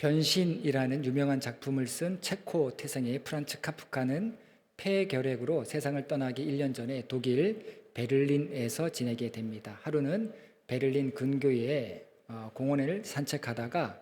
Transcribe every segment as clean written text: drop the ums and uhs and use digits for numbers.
변신이라는 유명한 작품을 쓴 체코 태생의 프란츠 카프카는 폐결핵으로 세상을 떠나기 1년 전에 독일 베를린에서 지내게 됩니다. 하루는 베를린 근교의 공원을 산책하다가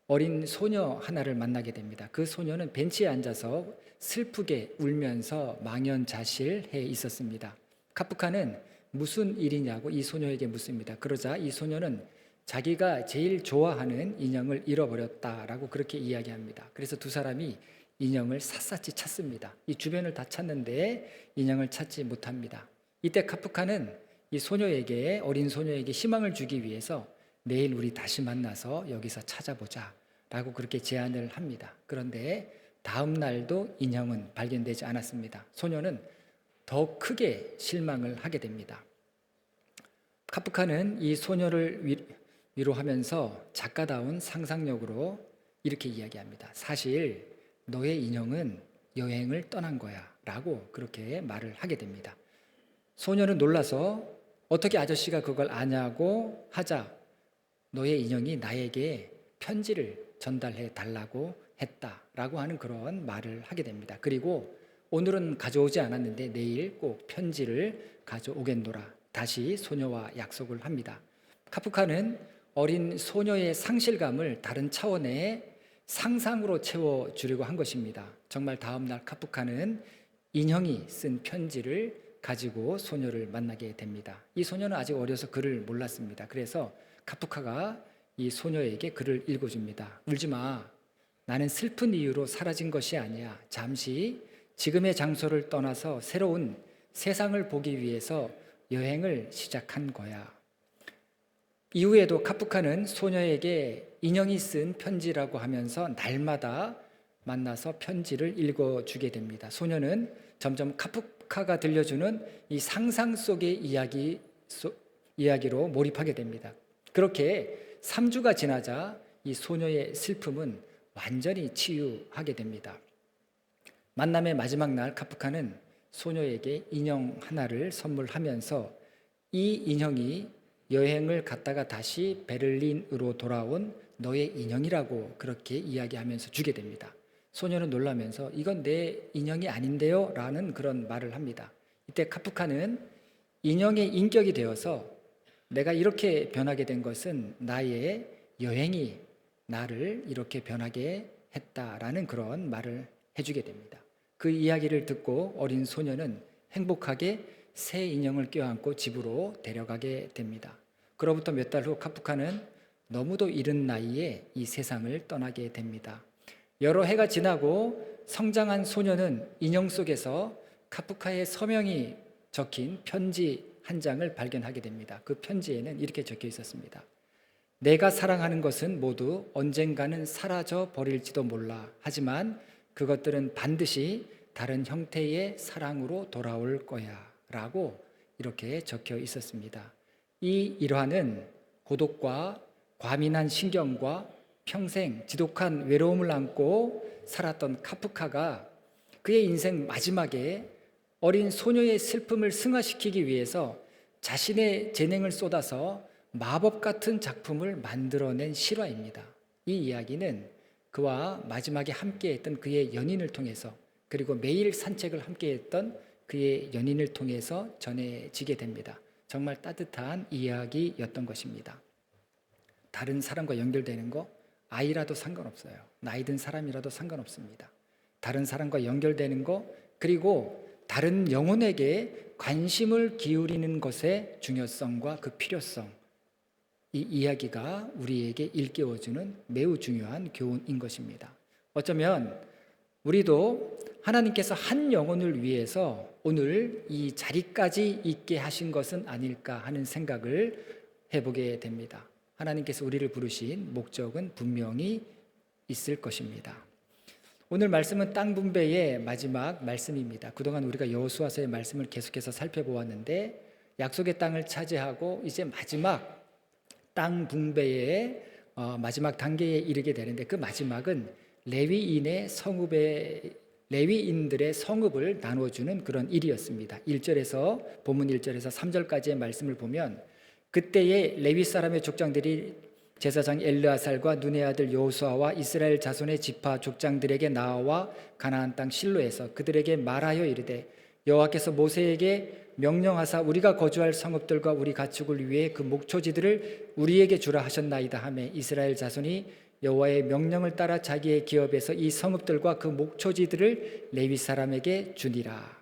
어린 소녀 하나를 만나게 됩니다. 그 소녀는 벤치에 앉아서 슬프게 울면서 망연자실해 있었습니다. 카프카는 무슨 일이냐고 이 소녀에게 묻습니다. 그러자 이 소녀는 자기가 제일 좋아하는 인형을 잃어버렸다라고 그렇게 이야기합니다. 그래서 두 사람이 인형을 샅샅이 찾습니다. 이 주변을 다 찾는데 인형을 찾지 못합니다. 이때 카프카는 이 소녀에게, 어린 소녀에게 희망을 주기 위해서 내일 우리 다시 만나서 여기서 찾아보자 라고 그렇게 제안을 합니다. 그런데 다음 날도 인형은 발견되지 않았습니다. 소녀는 더 크게 실망을 하게 됩니다. 카프카는 이 소녀를 위로하면서 작가다운 상상력으로 이렇게 이야기합니다. 사실 너의 인형은 여행을 떠난 거야 라고 그렇게 말을 하게 됩니다. 소녀는 놀라서 어떻게 아저씨가 그걸 아냐고 하자 너의 인형이 나에게 편지를 전달해 달라고 했다라고 하는 그런 말을 하게 됩니다. 그리고 오늘은 가져오지 않았는데 내일 꼭 편지를 가져오겠노라 다시 소녀와 약속을 합니다. 카프카는 어린 소녀의 상실감을 다른 차원의 상상으로 채워주려고 한 것입니다. 정말 다음 날 카프카는 인형이 쓴 편지를 가지고 소녀를 만나게 됩니다. 이 소녀는 아직 어려서 글을 몰랐습니다. 그래서 카프카가 이 소녀에게 글을 읽어줍니다. 울지 마. 나는 슬픈 이유로 사라진 것이 아니야. 잠시 지금의 장소를 떠나서 새로운 세상을 보기 위해서 여행을 시작한 거야. 이후에도 카프카는 소녀에게 인형이 쓴 편지라고 하면서 날마다 만나서 편지를 읽어주게 됩니다. 소녀는 점점 카프카가 들려주는 이 상상 속의 이야기로 몰입하게 됩니다. 그렇게 3주가 지나자 이 소녀의 슬픔은 완전히 치유하게 됩니다. 만남의 마지막 날 카프카는 소녀에게 인형 하나를 선물하면서 이 인형이 여행을 갔다가 다시 베를린으로 돌아온 너의 인형이라고 그렇게 이야기하면서 주게 됩니다. 소녀는 놀라면서 이건 내 인형이 아닌데요? 라는 그런 말을 합니다. 이때 카프카는 인형의 인격이 되어서 내가 이렇게 변하게 된 것은 나의 여행이 나를 이렇게 변하게 했다라는 그런 말을 해주게 됩니다. 그 이야기를 듣고 어린 소녀는 행복하게 새 인형을 껴안고 집으로 데려가게 됩니다. 그로부터 몇 달 후 카프카는 너무도 이른 나이에 이 세상을 떠나게 됩니다. 여러 해가 지나고 성장한 소녀는 인형 속에서 카프카의 서명이 적힌 편지 한 장을 발견하게 됩니다. 그 편지에는 이렇게 적혀 있었습니다. 내가 사랑하는 것은 모두 언젠가는 사라져 버릴지도 몰라. 하지만 그것들은 반드시 다른 형태의 사랑으로 돌아올 거야 라고 이렇게 적혀 있었습니다. 이 일화는 고독과 과민한 신경과 평생 지독한 외로움을 안고 살았던 카프카가 그의 인생 마지막에 어린 소녀의 슬픔을 승화시키기 위해서 자신의 재능을 쏟아서 마법 같은 작품을 만들어낸 실화입니다. 이 이야기는 그와 마지막에 함께했던 그의 연인을 통해서 그리고 매일 산책을 함께했던 그의 연인을 통해서 전해지게 됩니다. 정말 따뜻한 이야기였던 것입니다. 다른 사람과 연결되는 거 아이라도 상관없어요. 나이 든 사람이라도 상관없습니다. 다른 사람과 연결되는 거 그리고 다른 영혼에게 관심을 기울이는 것의 중요성과 그 필요성 이 이야기가 우리에게 일깨워주는 매우 중요한 교훈인 것입니다. 어쩌면 우리도 하나님께서 한 영혼을 위해서 오늘 이 자리까지 있게 하신 것은 아닐까 하는 생각을 해보게 됩니다. 하나님께서 우리를 부르신 목적은 분명히 있을 것입니다. 오늘 말씀은 땅 분배의 마지막 말씀입니다. 그동안 우리가 여호수아서의 말씀을 계속해서 살펴보았는데 약속의 땅을 차지하고 이제 마지막 땅 분배의 마지막 단계에 이르게 되는데 그 마지막은 레위인들의 성읍을 나눠주는 그런 일이었습니다. 1절에서 본문 1절에서 3절까지의 말씀을 보면 그때의 레위 사람의 족장들이 제사장 엘르아살과 눈의 아들 여호수아와 이스라엘 자손의 지파 족장들에게 나와 가나안 땅 실로에서 그들에게 말하여 이르되 여호와께서 모세에게 명령하사 우리가 거주할 성읍들과 우리 가축을 위해 그 목초지들을 우리에게 주라 하셨나이다 하매 이스라엘 자손이 여호와의 명령을 따라 자기의 기업에서 이 성읍들과 그 목초지들을 레위 사람에게 주니라.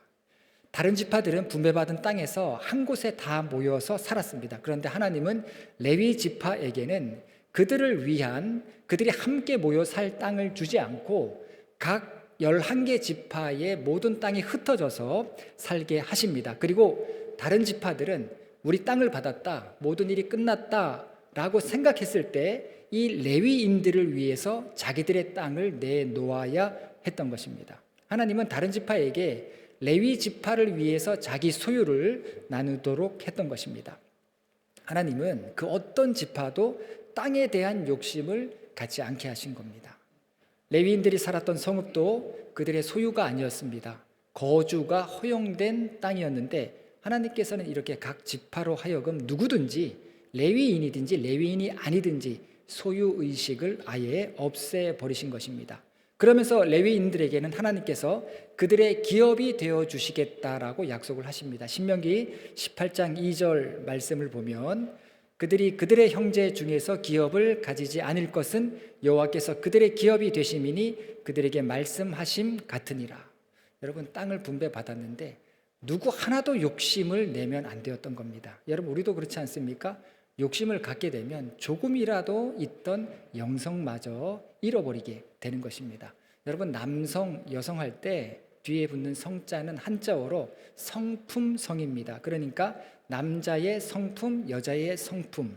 다른 지파들은 분배받은 땅에서 한 곳에 다 모여서 살았습니다. 그런데 하나님은 레위 지파에게는 그들을 위한, 그들이 함께 모여 살 땅을 주지 않고 각 11개 지파의 모든 땅이 흩어져서 살게 하십니다. 그리고 다른 지파들은 우리 땅을 받았다, 모든 일이 끝났다 라고 생각했을 때 이 레위인들을 위해서 자기들의 땅을 내놓아야 했던 것입니다. 하나님은 다른 지파에게 레위 지파를 위해서 자기 소유를 나누도록 했던 것입니다. 하나님은 그 어떤 지파도 땅에 대한 욕심을 갖지 않게 하신 겁니다. 레위인들이 살았던 성읍도 그들의 소유가 아니었습니다. 거주가 허용된 땅이었는데 하나님께서는 이렇게 각 지파로 하여금 누구든지 레위인이든지 레위인이 아니든지 소유의식을 아예 없애버리신 것입니다. 그러면서 레위인들에게는 하나님께서 그들의 기업이 되어주시겠다라고 약속을 하십니다. 신명기 18장 2절 말씀을 보면 그들이 그들의 형제 중에서 기업을 가지지 않을 것은 여호와께서 그들의 기업이 되심이니 그들에게 말씀하심 같으니라. 여러분, 땅을 분배받았는데 누구 하나도 욕심을 내면 안 되었던 겁니다. 여러분, 우리도 그렇지 않습니까? 욕심을 갖게 되면 조금이라도 있던 영성마저 잃어버리게 되는 것입니다. 여러분, 남성, 여성 할 때 뒤에 붙는 성자는 한자어로 성품성입니다. 그러니까 남자의 성품, 여자의 성품,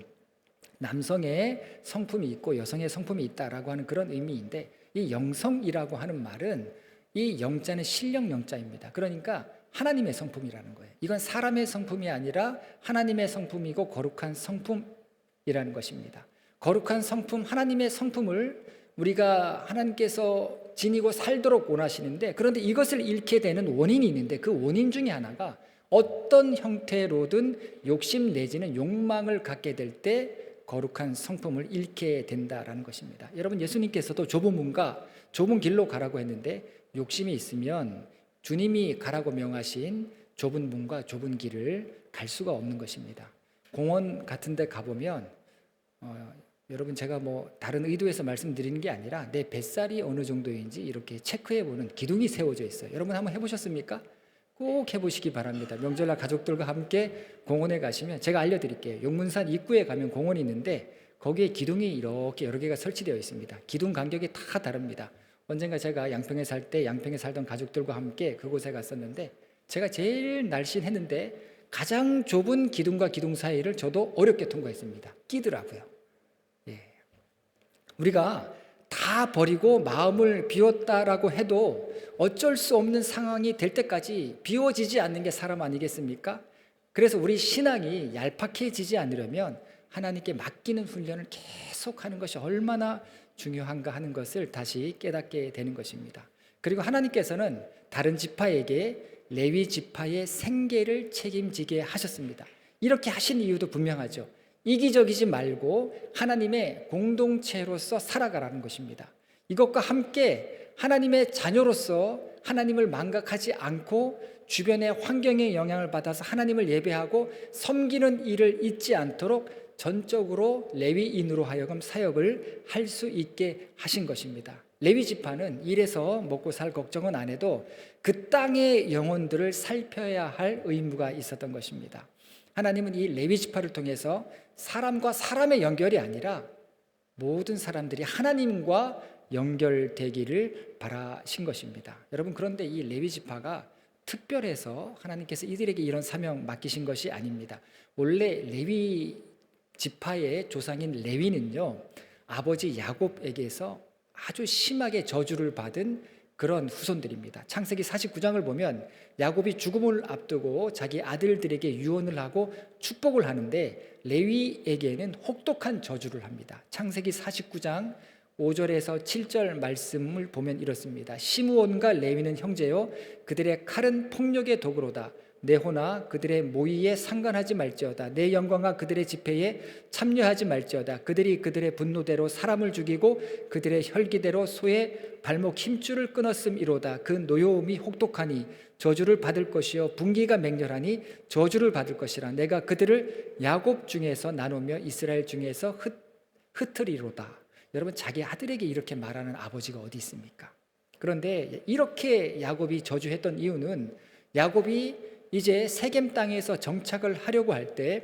남성의 성품이 있고 여성의 성품이 있다라고 하는 그런 의미인데, 이 영성이라고 하는 말은 이 영자는 신령 영자입니다. 그러니까 하나님의 성품이라는 거예요. 이건 사람의 성품이 아니라 하나님의 성품이고 거룩한 성품이라는 것입니다. 거룩한 성품, 하나님의 성품을 우리가 하나님께서 지니고 살도록 원하시는데, 그런데 이것을 잃게 되는 원인이 있는데 그 원인 중에 하나가 어떤 형태로든 욕심 내지는 욕망을 갖게 될 때 거룩한 성품을 잃게 된다라는 것입니다. 여러분, 예수님께서도 좁은 문과 좁은 길로 가라고 했는데 욕심이 있으면 주님이 가라고 명하신 좁은 문과 좁은 길을 갈 수가 없는 것입니다. 공원 같은 데 가보면 여러분, 제가 뭐 다른 의도에서 말씀드리는 게 아니라 내 뱃살이 어느 정도인지 이렇게 체크해보는 기둥이 세워져 있어요. 여러분 한번 해보셨습니까? 꼭 해보시기 바랍니다. 명절날 가족들과 함께 공원에 가시면 제가 알려드릴게요. 용문산 입구에 가면 공원이 있는데 거기에 기둥이 이렇게 여러 개가 설치되어 있습니다. 기둥 간격이 다 다릅니다. 언젠가 제가 양평에 살 때 양평에 살던 가족들과 함께 그곳에 갔었는데 제가 제일 날씬했는데 가장 좁은 기둥과 기둥 사이를 저도 어렵게 통과했습니다. 끼더라고요. 우리가 다 버리고 마음을 비웠다라고 해도 어쩔 수 없는 상황이 될 때까지 비워지지 않는 게 사람 아니겠습니까? 그래서 우리 신앙이 얄팍해지지 않으려면 하나님께 맡기는 훈련을 계속하는 것이 얼마나 중요한가 하는 것을 다시 깨닫게 되는 것입니다. 그리고 하나님께서는 다른 지파에게 레위 지파의 생계를 책임지게 하셨습니다. 이렇게 하신 이유도 분명하죠. 이기적이지 말고 하나님의 공동체로서 살아가라는 것입니다. 이것과 함께 하나님의 자녀로서 하나님을 망각하지 않고 주변의 환경의 영향을 받아서 하나님을 예배하고 섬기는 일을 잊지 않도록 전적으로 레위인으로 하여금 사역을 할 수 있게 하신 것입니다. 레위 지파는 일해서 먹고 살 걱정은 안 해도 그 땅의 영혼들을 살펴야 할 의무가 있었던 것입니다. 하나님은 이 레위 지파를 통해서 사람과 사람의 연결이 아니라 모든 사람들이 하나님과 연결되기를 바라신 것입니다. 여러분, 그런데 이 레위 지파가 특별해서 하나님께서 이들에게 이런 사명 맡기신 것이 아닙니다. 원래 레위 지파의 조상인 레위는요, 아버지 야곱에게서 아주 심하게 저주를 받은 그런 후손들입니다. 창세기 49장을 보면 야곱이 죽음을 앞두고 자기 아들들에게 유언을 하고 축복을 하는데 레위에게는 혹독한 저주를 합니다. 창세기 49장 5절에서 7절 말씀을 보면 이렇습니다. 시므온과 레위는 형제요, 그들의 칼은 폭력의 도구로다. 내 호나 그들의 모의에 상관하지 말지어다. 내 영광과 그들의 집회에 참여하지 말지어다. 그들이 그들의 분노대로 사람을 죽이고 그들의 혈기대로 소의 발목 힘줄을 끊었음이로다. 그 노여움이 혹독하니 저주를 받을 것이요 분기가 맹렬하니 저주를 받을 것이라. 내가 그들을 야곱 중에서 나누며 이스라엘 중에서 흩으리로다. 여러분, 자기 아들에게 이렇게 말하는 아버지가 어디 있습니까? 그런데 이렇게 야곱이 저주했던 이유는 야곱이 이제 세겜 땅에서 정착을 하려고 할 때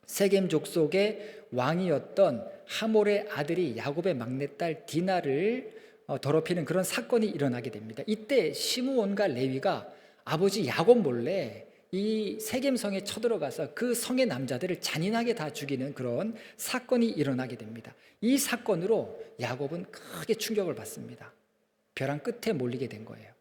세겜 족속의 왕이었던 하몰의 아들이 야곱의 막내딸 디나를 더럽히는 그런 사건이 일어나게 됩니다. 이때 시므온과 레위가 아버지 야곱 몰래 이 세겜성에 쳐들어가서 그 성의 남자들을 잔인하게 다 죽이는 그런 사건이 일어나게 됩니다. 이 사건으로 야곱은 크게 충격을 받습니다. 벼랑 끝에 몰리게 된 거예요.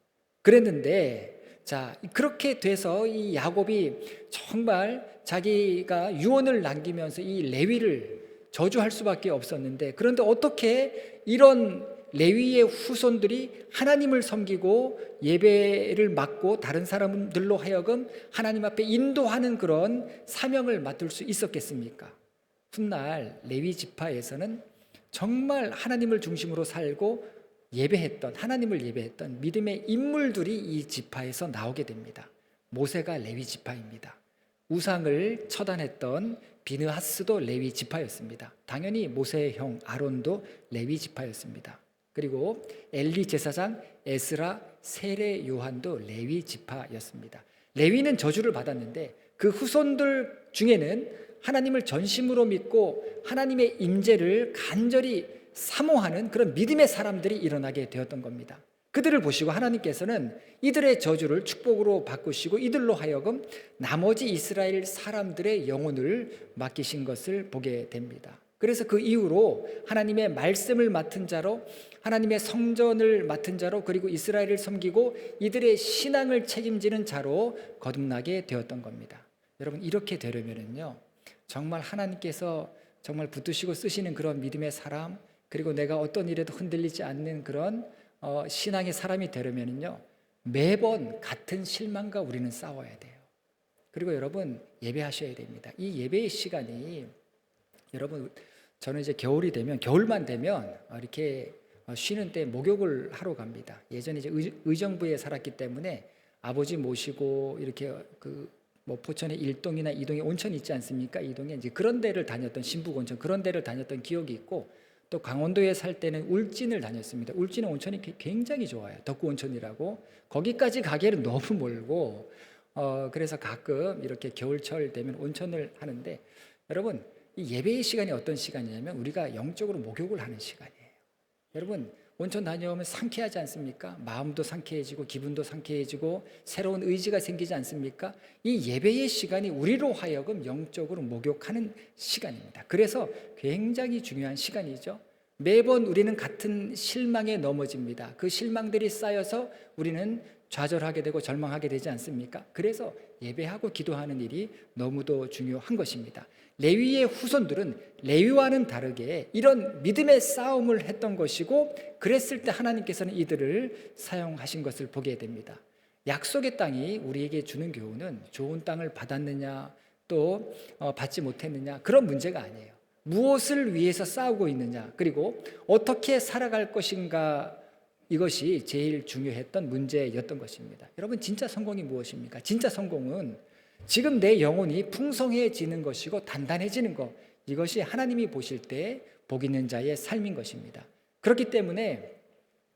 그랬는데 자, 그렇게 돼서 이 야곱이 정말 자기가 유언을 남기면서 이 레위를 저주할 수밖에 없었는데, 그런데 어떻게 이런 레위의 후손들이 하나님을 섬기고 예배를 맡고 다른 사람들로 하여금 하나님 앞에 인도하는 그런 사명을 맡을 수 있었겠습니까? 훗날 레위 지파에서는 정말 하나님을 중심으로 살고 하나님을 예배했던 믿음의 인물들이 이 지파에서 나오게 됩니다. 모세가 레위 지파입니다. 우상을 처단했던 비느하스도 레위 지파였습니다. 당연히 모세의 형 아론도 레위 지파였습니다. 그리고 엘리 제사장 에스라 세례 요한도 레위 지파였습니다. 레위는 저주를 받았는데 그 후손들 중에는 하나님을 전심으로 믿고 하나님의 임재를 간절히 사모하는 그런 믿음의 사람들이 일어나게 되었던 겁니다. 그들을 보시고 하나님께서는 이들의 저주를 축복으로 바꾸시고 이들로 하여금 나머지 이스라엘 사람들의 영혼을 맡기신 것을 보게 됩니다. 그래서 그 이후로 하나님의 말씀을 맡은 자로, 하나님의 성전을 맡은 자로, 그리고 이스라엘을 섬기고 이들의 신앙을 책임지는 자로 거듭나게 되었던 겁니다. 여러분, 이렇게 되려면요, 정말 하나님께서 정말 붙드시고 쓰시는 그런 믿음의 사람, 그리고 내가 어떤 일에도 흔들리지 않는 그런 신앙의 사람이 되려면요, 매번 같은 실망과 우리는 싸워야 돼요. 그리고 여러분, 예배하셔야 됩니다. 이 예배의 시간이, 여러분, 저는 이제 겨울만 되면 이렇게 쉬는 때 목욕을 하러 갑니다. 예전에 이제 의정부에 살았기 때문에 아버지 모시고 이렇게 포천에 1동이나 2동에 온천이 있지 않습니까? 2동에 이제 그런 데를 다녔던, 신북 온천, 그런 데를 다녔던 기억이 있고, 또 강원도에 살 때는 울진을 다녔습니다. 울진은 온천이 굉장히 좋아요. 덕구 온천이라고. 거기까지 가기에는 너무 멀고, 그래서 가끔 이렇게 겨울철 되면 온천을 하는데, 여러분, 이 예배의 시간이 어떤 시간이냐면 우리가 영적으로 목욕을 하는 시간이에요. 여러분, 온천 다녀오면 상쾌하지 않습니까? 마음도 상쾌해지고 기분도 상쾌해지고 새로운 의지가 생기지 않습니까? 이 예배의 시간이 우리로 하여금 영적으로 목욕하는 시간입니다. 그래서 굉장히 중요한 시간이죠. 매번 우리는 같은 실망에 넘어집니다. 그 실망들이 쌓여서 우리는 좌절하게 되고 절망하게 되지 않습니까? 그래서 예배하고 기도하는 일이 너무도 중요한 것입니다. 레위의 후손들은 레위와는 다르게 이런 믿음의 싸움을 했던 것이고, 그랬을 때 하나님께서는 이들을 사용하신 것을 보게 됩니다. 약속의 땅이 우리에게 주는 교훈은 좋은 땅을 받았느냐 또 받지 못했느냐, 그런 문제가 아니에요. 무엇을 위해서 싸우고 있느냐, 그리고 어떻게 살아갈 것인가, 이것이 제일 중요했던 문제였던 것입니다. 여러분, 진짜 성공이 무엇입니까? 진짜 성공은 지금 내 영혼이 풍성해지는 것이고 단단해지는 것, 이것이 하나님이 보실 때 복 있는 자의 삶인 것입니다. 그렇기 때문에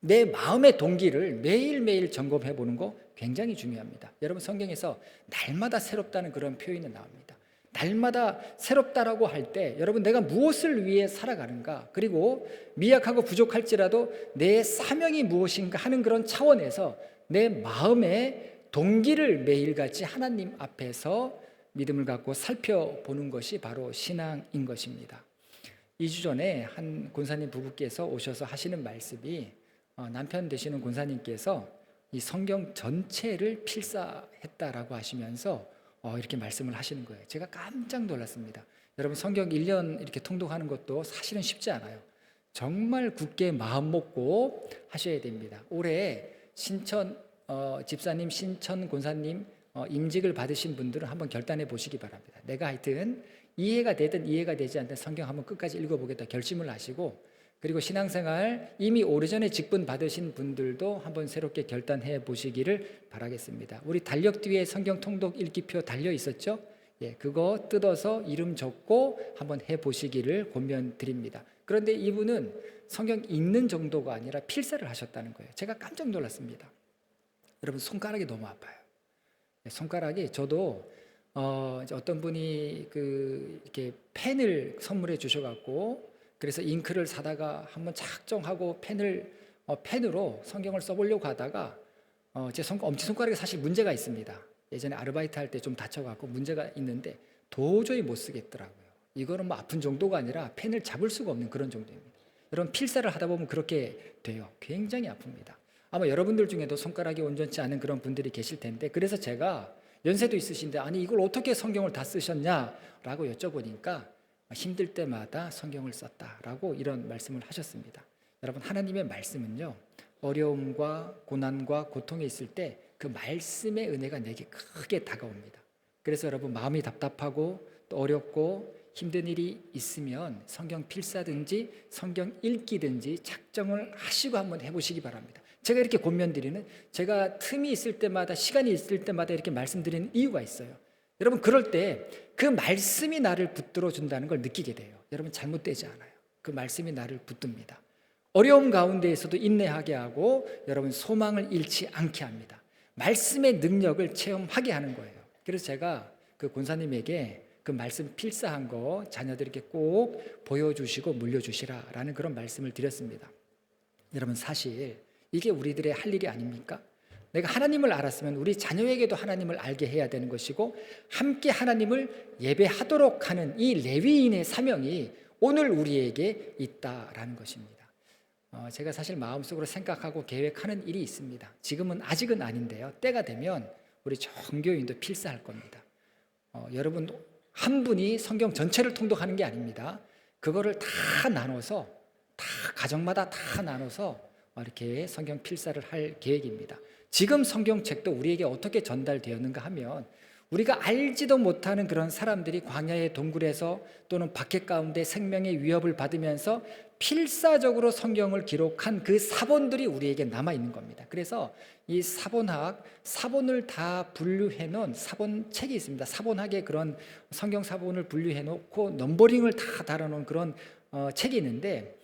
내 마음의 동기를 매일매일 점검해 보는 거 굉장히 중요합니다. 여러분, 성경에서 날마다 새롭다는 그런 표현이 나옵니다. 날마다 새롭다라고 할 때 여러분, 내가 무엇을 위해 살아가는가, 그리고 미약하고 부족할지라도 내 사명이 무엇인가 하는 그런 차원에서 내 마음의 동기를 매일같이 하나님 앞에서 믿음을 갖고 살펴보는 것이 바로 신앙인 것입니다. 2주 전에 한 권사님 부부께서 오셔서 하시는 말씀이, 남편 되시는 권사님께서 이 성경 전체를 필사했다라고 하시면서 이렇게 말씀을 하시는 거예요. 제가 깜짝 놀랐습니다. 여러분, 성경 1년 이렇게 통독하는 것도 사실은 쉽지 않아요. 정말 굳게 마음 먹고 하셔야 됩니다. 올해 신천 집사님, 신천 권사님 임직을 받으신 분들은 한번 결단해 보시기 바랍니다. 내가 하여튼 이해가 되든 이해가 되지 않든 성경 한번 끝까지 읽어보겠다 결심을 하시고, 그리고 신앙생활 이미 오래전에 직분 받으신 분들도 한번 새롭게 결단해 보시기를 바라겠습니다. 우리 달력 뒤에 성경 통독 읽기표 달려 있었죠? 예, 그거 뜯어서 이름 적고 한번 해 보시기를 권면드립니다. 그런데 이분은 성경 읽는 정도가 아니라 필사를 하셨다는 거예요. 제가 깜짝 놀랐습니다. 여러분, 손가락이 너무 아파요. 손가락이, 저도 어떤 분이 이렇게 펜을 선물해 주셔갖고, 그래서 잉크를 사다가 한번 착정하고 펜으로 성경을 써보려고 하다가 제 엄지손가락에 사실 문제가 있습니다. 예전에 아르바이트 할 때 좀 다쳐갖고 문제가 있는데 도저히 못 쓰겠더라고요. 이거는 뭐 아픈 정도가 아니라 펜을 잡을 수가 없는 그런 정도입니다. 여러분, 필사를 하다 보면 그렇게 돼요. 굉장히 아픕니다. 아마 여러분들 중에도 손가락이 온전치 않은 그런 분들이 계실 텐데, 그래서 제가 연세도 있으신데 아니 이걸 어떻게 성경을 다 쓰셨냐라고 여쭤보니까 힘들 때마다 성경을 썼다라고 이런 말씀을 하셨습니다. 여러분, 하나님의 말씀은요, 어려움과 고난과 고통에 있을 때 그 말씀의 은혜가 내게 크게 다가옵니다. 그래서 여러분, 마음이 답답하고 또 어렵고 힘든 일이 있으면 성경 필사든지 성경 읽기든지 작정을 하시고 한번 해보시기 바랍니다. 제가 이렇게 권면드리는, 제가 틈이 있을 때마다, 시간이 있을 때마다 이렇게 말씀드리는 이유가 있어요. 여러분, 그럴 때 그 말씀이 나를 붙들어 준다는 걸 느끼게 돼요. 여러분, 잘못되지 않아요. 그 말씀이 나를 붙듭니다. 어려움 가운데에서도 인내하게 하고 여러분, 소망을 잃지 않게 합니다. 말씀의 능력을 체험하게 하는 거예요. 그래서 제가 그 권사님에게 그 말씀 필사한 거 자녀들에게 꼭 보여주시고 물려주시라라는 그런 말씀을 드렸습니다. 여러분, 사실 이게 우리들의 할 일이 아닙니까? 내가 하나님을 알았으면 우리 자녀에게도 하나님을 알게 해야 되는 것이고, 함께 하나님을 예배하도록 하는 이 레위인의 사명이 오늘 우리에게 있다라는 것입니다. 제가 사실 마음속으로 생각하고 계획하는 일이 있습니다. 지금은 아직은 아닌데요, 때가 되면 우리 전교인도 필사할 겁니다. 여러분, 한 분이 성경 전체를 통독하는 게 아닙니다. 그거를 다 나눠서, 다 가정마다 다 나눠서 이렇게 성경 필사를 할 계획입니다. 지금 성경책도 우리에게 어떻게 전달되었는가 하면, 우리가 알지도 못하는 그런 사람들이 광야의 동굴에서 또는 박해 가운데 생명의 위협을 받으면서 필사적으로 성경을 기록한 그 사본들이 우리에게 남아있는 겁니다. 그래서 이 사본을 다 분류해 놓은 사본책이 있습니다. 사본학의 그런 성경 사본을 분류해 놓고 넘버링을 다 달아놓은 그런 책이 있는데,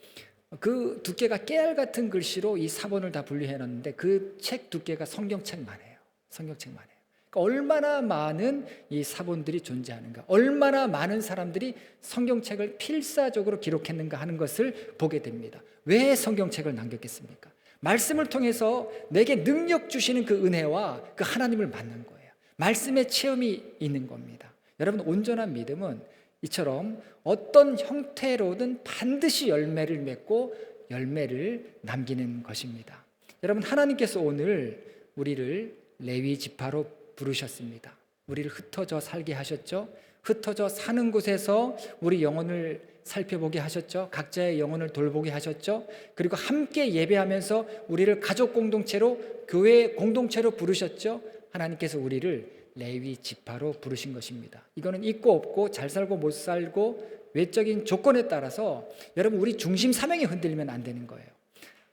그 두께가 깨알 같은 글씨로 이 사본을 다 분류해 놨는데 그 책 두께가 성경책만 해요. 성경책만 해요. 그러니까 얼마나 많은 이 사본들이 존재하는가, 얼마나 많은 사람들이 성경책을 필사적으로 기록했는가 하는 것을 보게 됩니다. 왜 성경책을 남겼겠습니까? 말씀을 통해서 내게 능력 주시는 그 은혜와 그 하나님을 만난 거예요. 말씀의 체험이 있는 겁니다. 여러분, 온전한 믿음은 이처럼 어떤 형태로든 반드시 열매를 맺고 열매를 남기는 것입니다. 여러분, 하나님께서 오늘 우리를 레위 지파로 부르셨습니다. 우리를 흩어져 살게 하셨죠. 흩어져 사는 곳에서 우리 영혼을 살펴보게 하셨죠. 각자의 영혼을 돌보게 하셨죠. 그리고 함께 예배하면서 우리를 가족 공동체로, 교회 공동체로 부르셨죠. 하나님께서 우리를 레위 지파로 부르신 것입니다. 이거는 있고 없고, 잘 살고 못 살고, 외적인 조건에 따라서 여러분, 우리 중심 사명이 흔들리면 안 되는 거예요.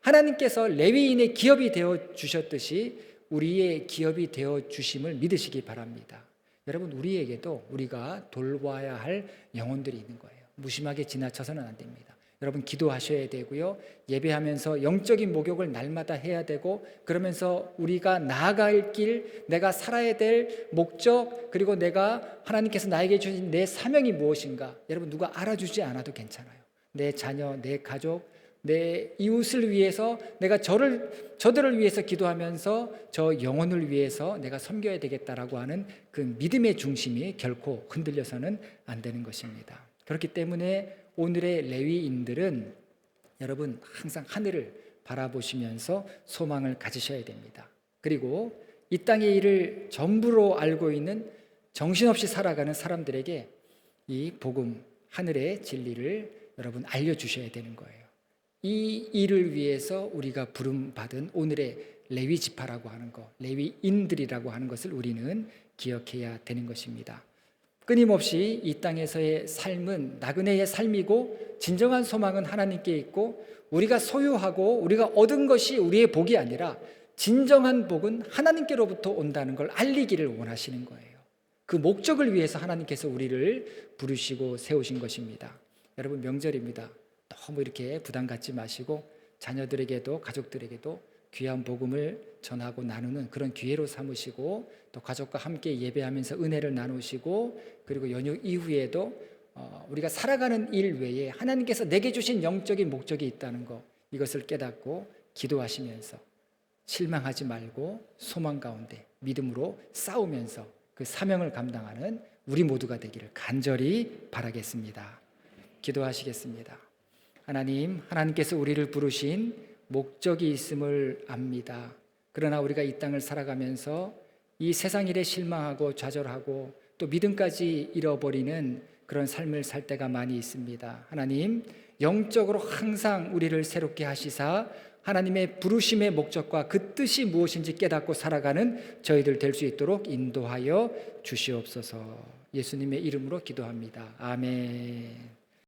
하나님께서 레위인의 기업이 되어 주셨듯이 우리의 기업이 되어 주심을 믿으시기 바랍니다. 여러분, 우리에게도 우리가 돌봐야 할 영혼들이 있는 거예요. 무심하게 지나쳐서는 안 됩니다. 여러분, 기도하셔야 되고요, 예배하면서 영적인 목욕을 날마다 해야 되고, 그러면서 우리가 나아갈 길, 내가 살아야 될 목적, 그리고 내가 하나님께서 나에게 주신 내 사명이 무엇인가, 여러분, 누가 알아주지 않아도 괜찮아요. 내 자녀, 내 가족, 내 이웃을 위해서, 내가 저들을 위해서 기도하면서 저 영혼을 위해서 내가 섬겨야 되겠다라고 하는 그 믿음의 중심이 결코 흔들려서는 안 되는 것입니다. 그렇기 때문에 오늘의 레위인들은 여러분, 항상 하늘을 바라보시면서 소망을 가지셔야 됩니다. 그리고 이 땅의 일을 전부로 알고 있는 정신없이 살아가는 사람들에게 이 복음, 하늘의 진리를 여러분 알려주셔야 되는 거예요. 이 일을 위해서 우리가 부름받은 오늘의 레위 지파라고 하는 것, 레위인들이라고 하는 것을 우리는 기억해야 되는 것입니다. 끊임없이 이 땅에서의 삶은 나그네의 삶이고 진정한 소망은 하나님께 있고 우리가 소유하고 우리가 얻은 것이 우리의 복이 아니라 진정한 복은 하나님께로부터 온다는 걸 알리기를 원하시는 거예요. 그 목적을 위해서 하나님께서 우리를 부르시고 세우신 것입니다. 여러분, 명절입니다. 너무 이렇게 부담 갖지 마시고 자녀들에게도 가족들에게도 귀한 복음을 전하고 나누는 그런 기회로 삼으시고 또 가족과 함께 예배하면서 은혜를 나누시고 그리고 연휴 이후에도 우리가 살아가는 일 외에 하나님께서 내게 주신 영적인 목적이 있다는 것, 이것을 깨닫고 기도하시면서 실망하지 말고 소망 가운데 믿음으로 싸우면서 그 사명을 감당하는 우리 모두가 되기를 간절히 바라겠습니다. 기도하시겠습니다. 하나님께서 우리를 부르신 목적이 있음을 압니다. 그러나 우리가 이 땅을 살아가면서 이 세상 일에 실망하고 좌절하고 또 믿음까지 잃어버리는 그런 삶을 살 때가 많이 있습니다. 하나님, 영적으로 항상 우리를 새롭게 하시사 하나님의 부르심의 목적과 그 뜻이 무엇인지 깨닫고 살아가는 저희들 될 수 있도록 인도하여 주시옵소서. 예수님의 이름으로 기도합니다. 아멘.